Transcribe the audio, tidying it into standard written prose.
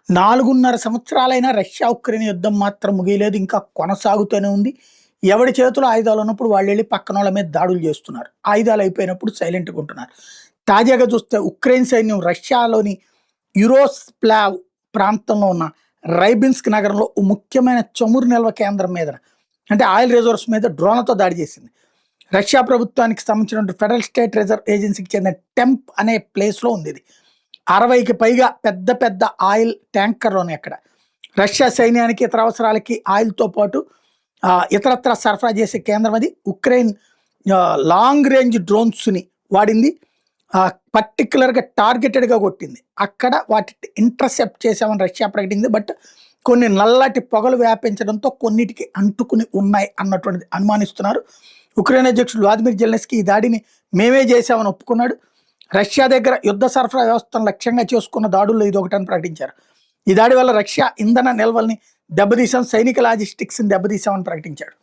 4.5 సంవత్సరాలైనా Russia Ukraine యుద్ధం మాత్రం ముగియలేదు. ఇంకా కొనసాగుతూనే ఉంది. ఎవడి చేతిలో ఆయుధాలు ఉన్నప్పుడు వాళ్ళెళ్ళి పక్కనోళ్ళ మీద దాడులు చేస్తున్నారు. ఆయుధాలు అయిపోయినప్పుడు సైలెంట్‌గా ఉంటున్నారు. తాజాగా చూస్తే ఉక్రెయిన్ సైన్యం రష్యాలోని యురోస్లావ్ ప్రాంతంలో ఉన్న రైబిన్స్క్ నగరంలో ఓ ముఖ్యమైన చమురు నిల్వ కేంద్రం మీద అంటే ఆయిల్ రిజర్వ్స్ మీద డ్రోన్లతో దాడి చేసింది. రష్యా ప్రభుత్వానికి సంబంధించిన ఫెడరల్ స్టేట్ రిజర్వ్ ఏజెన్సీకి చెందిన టెంప్ అనే ప్లేస్‌లో ఉంది ఇది. 60కి పైగా పెద్ద పెద్ద ఆయిల్ ట్యాంకర్లోనే అక్కడ రష్యా సైన్యానికి ఇతర అవసరాలకి ఆయిల్తో పాటు ఇతరత్ర సరఫరా చేసే కేంద్రం అది. ఉక్రెయిన్ లాంగ్ రేంజ్ డ్రోన్స్ని వాడింది. పర్టికులర్గా టార్గెటెడ్గా కొట్టింది. అక్కడ వాటి ఇంటర్సెప్ట్ చేసామని రష్యా ప్రకటించింది. బట్ కొన్ని నల్లటి పొగలు వ్యాపించడంతో కొన్నిటికి అంటుకుని ఉన్నాయి అన్నటువంటిది అనుమానిస్తున్నారు. ఉక్రెయిన్ అధ్యక్షుడు వ్లాదిమిర్ జెలెన్స్కీ ఈ దాడిని మేమే చేశామని ఒప్పుకున్నాడు. రష్యా దగ్గర యుద్ధ సరఫరా వ్యవస్థను లక్ష్యంగా చేసుకున్న దాడుల్లో ఇది ఒకటని ప్రకటించారు. ఈ దాడి వల్ల రష్యా ఇంధన నిల్వల్ని దెబ్బతీసాం, సైనిక లాజిస్టిక్స్ని దెబ్బతీసామని ప్రకటించాడు.